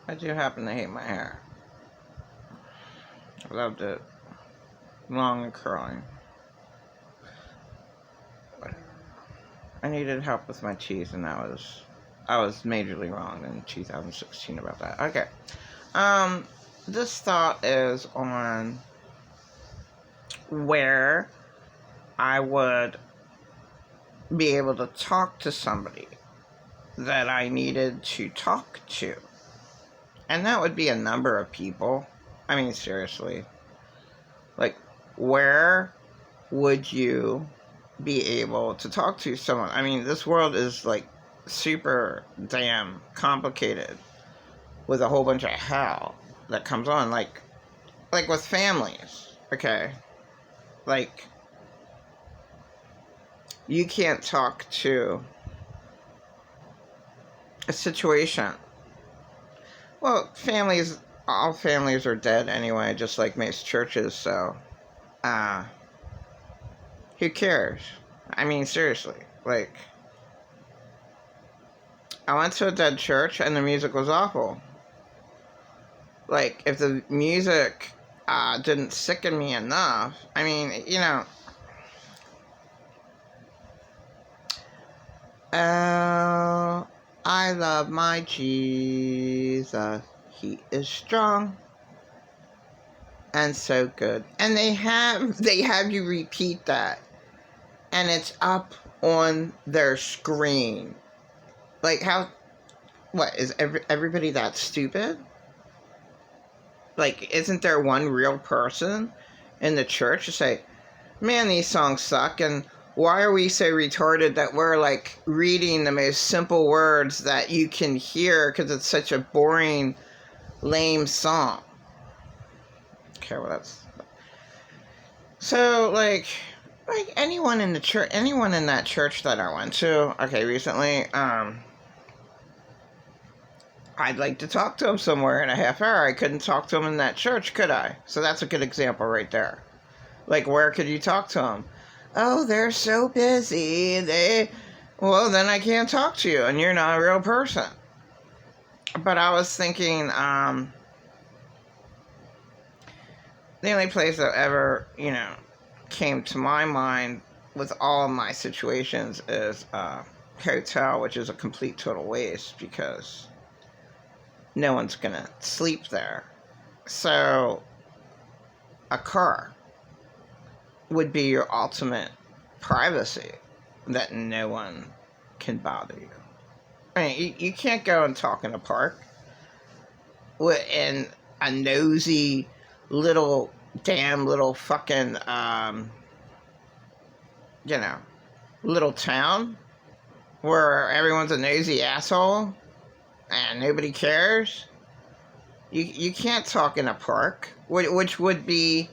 I do happen to hate my hair. I loved it long and curling. I needed help with my teeth, and I was majorly wrong in 2016 about that. Okay. Um, this thought is on where I would be able to talk to somebody that I needed to talk to. And that would be a number of people. I mean, seriously. Like, where would you be able to talk to someone? I mean, this world is like super damn complicated with a whole bunch of hell that comes on. Like with families, okay? Like, you can't talk to a situation. Well, all families are dead anyway, just like most churches, so, uh, who cares? I mean, seriously. Like, I went to a dead church and the music was awful. Like, if the music didn't sicken me enough, I mean, oh, I love my Jesus. He is strong and so good. And they have you repeat that, and it's up on their screen. Like, how? What is everybody that stupid? Like, isn't there one real person in the church to say, "Man, these songs suck," and why are we so retarded that we're like reading the most simple words that you can hear because it's such a boring, lame song? Okay, well that's so like anyone in the church, anyone in that church that I went to, okay, recently, I'd like to talk to him somewhere in a half hour. I couldn't talk to him in that church, could I? So that's a good example right there. Like, where could you talk to them? Oh, they're so busy. Well, then I can't talk to you, and you're not a real person. But I was thinking, the only place that ever, came to my mind with all of my situations is a hotel, which is a complete total waste because no one's gonna sleep there. So, a car would be your ultimate privacy that no one can bother you. I mean, you can't go and talk in a park in a nosy little, damn little fucking, you know, little town where everyone's a nosy asshole and nobody cares. You can't talk in a park, which would be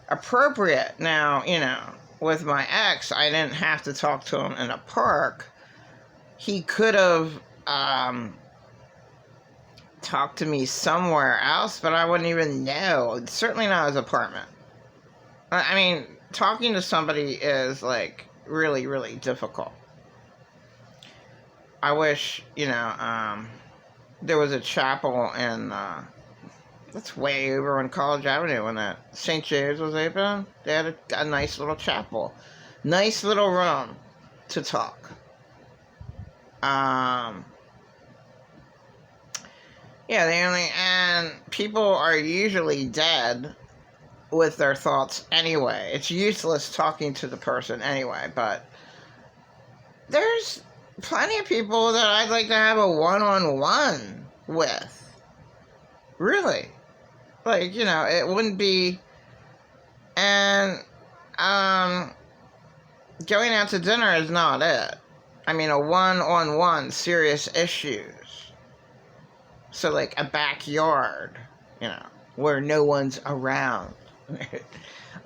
appropriate. Now, with my ex, I didn't have to talk to him in a park. He could have talked to me somewhere else, but I wouldn't even know. Certainly not his apartment. I mean, talking to somebody is like really, really difficult. I wish, there was a chapel in, that's way over on College Avenue when that St. James was open. They had a nice little chapel. Nice little room to talk. Yeah, and people are usually dead with their thoughts anyway. It's useless talking to the person anyway, but there's plenty of people that I'd like to have a one-on-one with. Really. Like, it wouldn't be, and, going out to dinner is not it. I mean, a one-on-one serious issues. So, like, a backyard, where no one's around.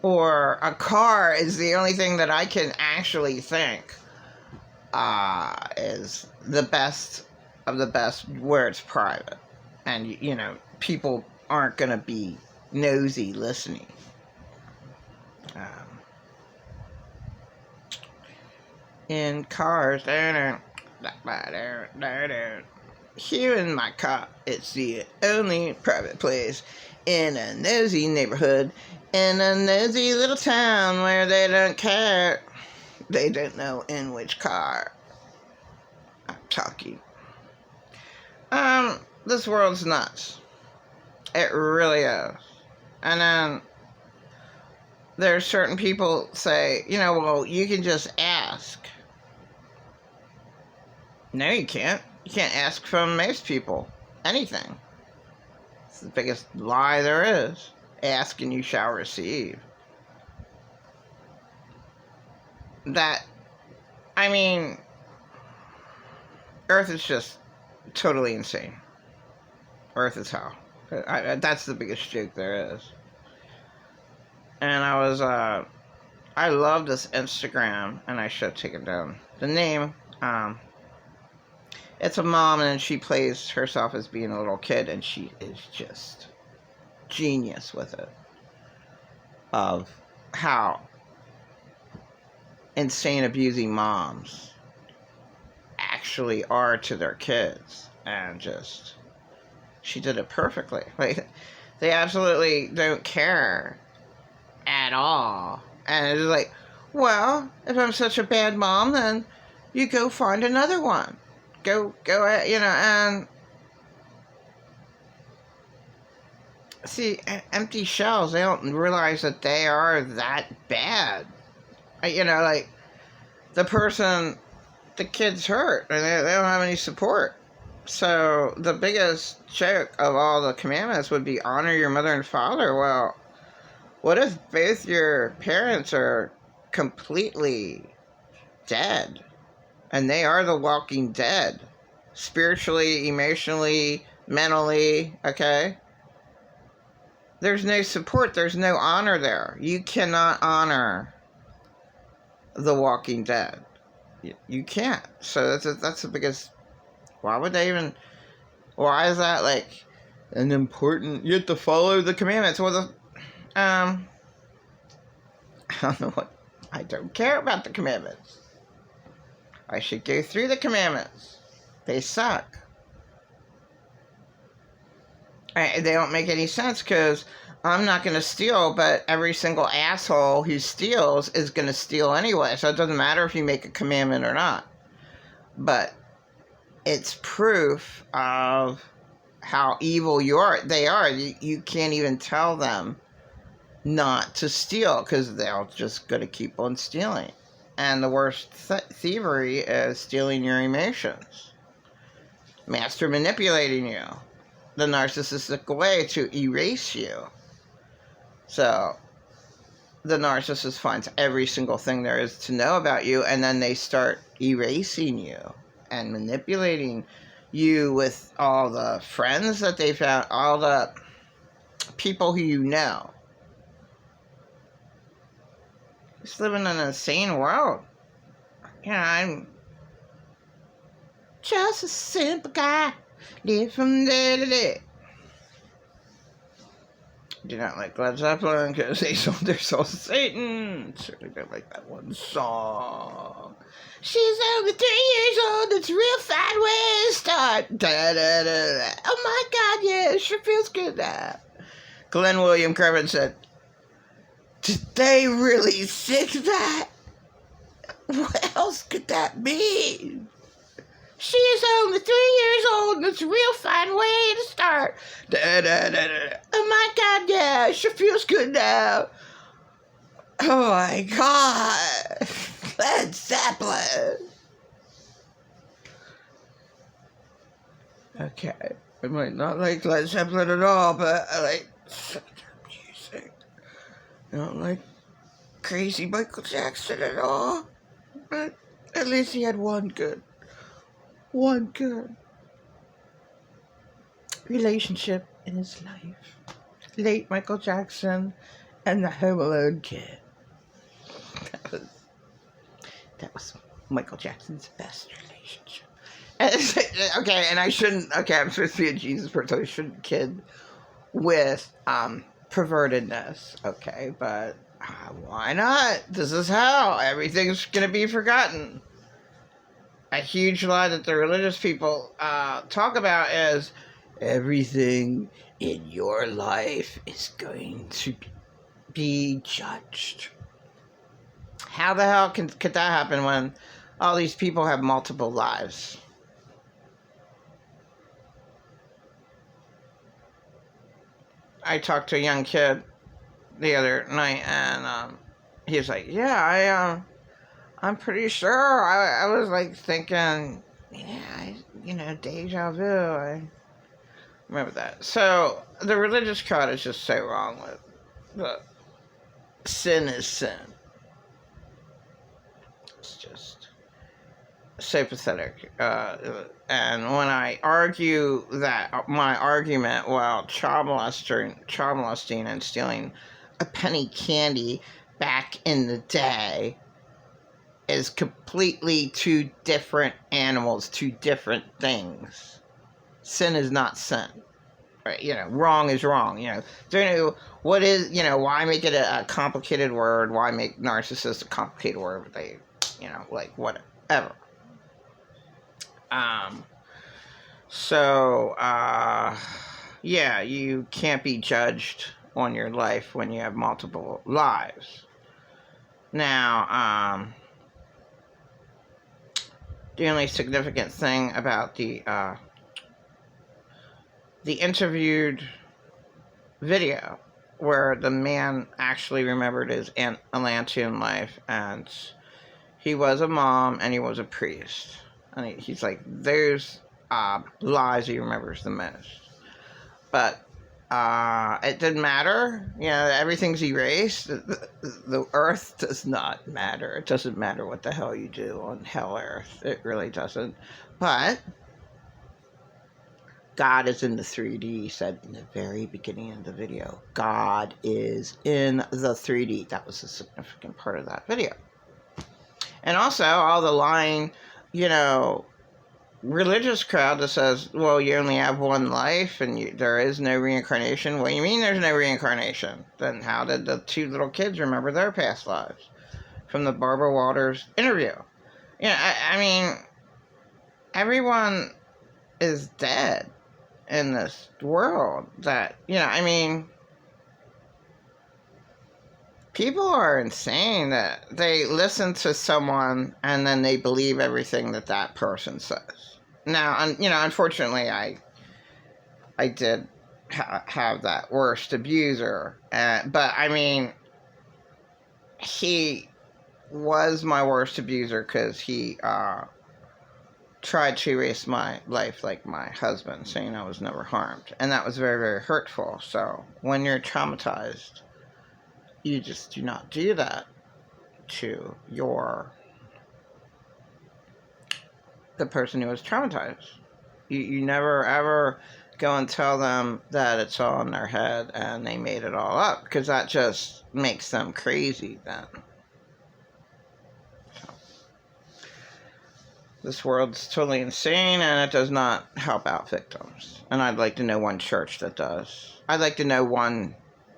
Or a car is the only thing that I can actually think is the best of the best where it's private. And, people aren't going to be nosy listening. In cars, here in my car, it's the only private place in a nosy neighborhood, in a nosy little town where they don't care. They don't know in which car I'm talking. This world's nuts. It really is. And then there's certain people say, well, you can just ask. No, you can't. You can't ask from most people anything. It's the biggest lie there is. Ask and you shall receive. Earth is just totally insane. Earth is hell. That's the biggest joke there is. And I love this Instagram, and I should have taken down the name. It's a mom, and she plays herself as being a little kid, and she is just genius with it. Of how insane abusing moms actually are to their kids. And just, she did it perfectly. Like, they absolutely don't care at all. And it's like, well, if I'm such a bad mom, then you go find another one. Go, and see, empty shells, they don't realize that they are that bad. Like, the kid's hurt, and they don't have any support. So, the biggest joke of all the commandments would be honor your mother and father. Well, what if both your parents are completely dead? And they are the walking dead. Spiritually, emotionally, mentally, okay? There's no support. There's no honor there. You cannot honor the walking dead. You can't. So that's the biggest... Why would they even... Why is that, like, an important... You have to follow the commandments. Well, I don't know what... I don't care about the commandments. I should go through the commandments. They suck. They don't make any sense, because I'm not going to steal, but every single asshole who steals is going to steal anyway. So it doesn't matter if you make a commandment or not. But it's proof of how evil they are. You can't even tell them not to steal, because they're just going to keep on stealing. And the worst thievery is stealing your emotions. Master manipulating you. The narcissistic way to erase you. So, the narcissist finds every single thing there is to know about you, and then they start erasing you and manipulating you with all the friends that they found, all the people who you know. Just living in an insane world. I'm just a simple guy, live from day to day. Do not like Led Zeppelin because they sold their souls to Satan. Certainly don't like that one song. She's over 3 years old. It's a real fine way to start. Da, da, da, da. Oh my God, yeah, it sure feels good now. Glenn William Craven said, "Did they really sing that? What else could that mean? She is only 3 years old, and it's a real fine way to start. Da, da, da, da. Oh my God, yeah, it sure feels good now. Oh my God, Led Zeppelin." Okay, I might not like Led Zeppelin at all, but I like some of their music. I don't like crazy Michael Jackson at all, but at least he had one good relationship in his life. Late Michael Jackson and the Home Alone kid. That was Michael Jackson's best relationship. And I'm supposed to be a Jesus person. I shouldn't kid with pervertedness. Okay, but why not? This is how everything's gonna be forgotten. a huge lie that the religious people talk about is everything in your life is going to be judged. How the hell could that happen when all these people have multiple lives? I talked to a young kid the other night, and he was like, "Yeah, I'm pretty sure." I was like thinking, deja vu. I remember that. So the religious crowd is just so wrong with the sin is sin. It's just so pathetic. And when I argue that my argument, well, child molesting and stealing a penny candy back in the day is completely two different animals, two different things. Sin is not sin. Right? Wrong is wrong. What is, why make it a complicated word? Why make narcissist a complicated word? They, whatever. Yeah, you can't be judged on your life when you have multiple lives. Now, the only significant thing about the interviewed video where the man actually remembered his Atlantean life, and he was a mom and he was a priest, and he's like, there's lies he remembers the most. But it didn't matter. Everything's erased. The earth does not matter. It doesn't matter what the hell you do on hell earth. It really doesn't. But God is in the 3D, he said in the very beginning of the video. God is in the 3D. That was a significant part of that video. And also, all the lying, religious crowd that says, well, you only have one life and there is no reincarnation. What do you mean there's no reincarnation? Then how did the two little kids remember their past lives? From the Barbara Walters interview. I mean, everyone is dead in this world that, people are insane that they listen to someone and then they believe everything that person says. Now, unfortunately, I did have that worst abuser, but he was my worst abuser because he tried to erase my life like my husband, saying I was never harmed. And that was very, very hurtful. So when you're traumatized, you just do not do that to the person who was traumatized. You never, ever go and tell them that it's all in their head and they made it all up, because that just makes them crazy then. This world's totally insane, and it does not help out victims. And I'd like to know one church that does. I'd like to know one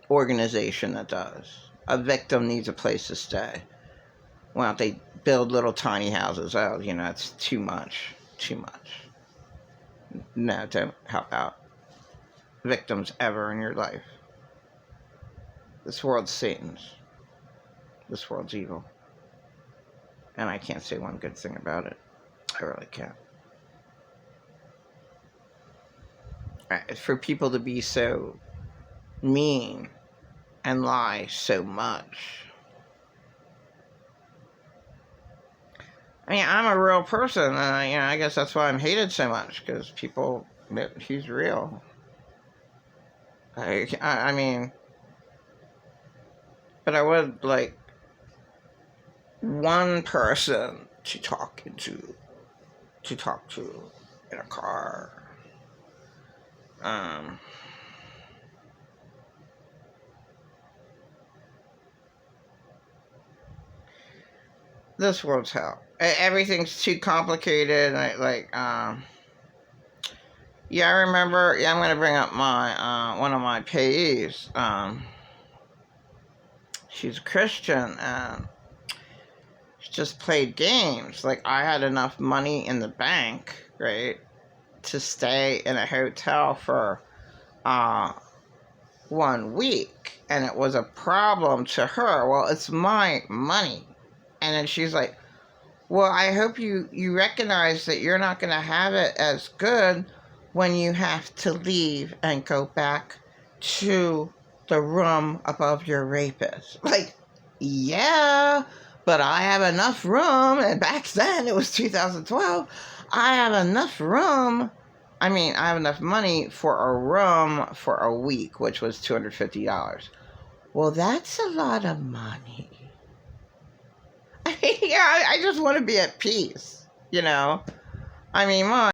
organization that does. A victim needs a place to stay. Well, they build little tiny houses. Oh, it's too much. Too much. No, don't help out victims ever in your life. This world's Satan's. This world's evil. And I can't say one good thing about it. I really can't. For people to be so mean and lie so much. I'm a real person, and I guess that's why I'm hated so much, because people, he's real. But I would like one person to talk to in a car. This world's hell. Everything's too complicated. I remember. Yeah, I'm gonna bring up my one of my payees. She's a Christian, and just played games. Like, I had enough money in the bank, right, to stay in a hotel for 1 week, and it was a problem to her. Well, it's my money. And then she's like, well, I hope you recognize that you're not going to have it as good when you have to leave and go back to the room above your rapist. Like, yeah, but I have enough room, and back then, it was 2012, I have enough room. I mean, I have enough money for a room for a week, which was $250. Well, that's a lot of money. Yeah, I just want to be at peace, you know? I mean,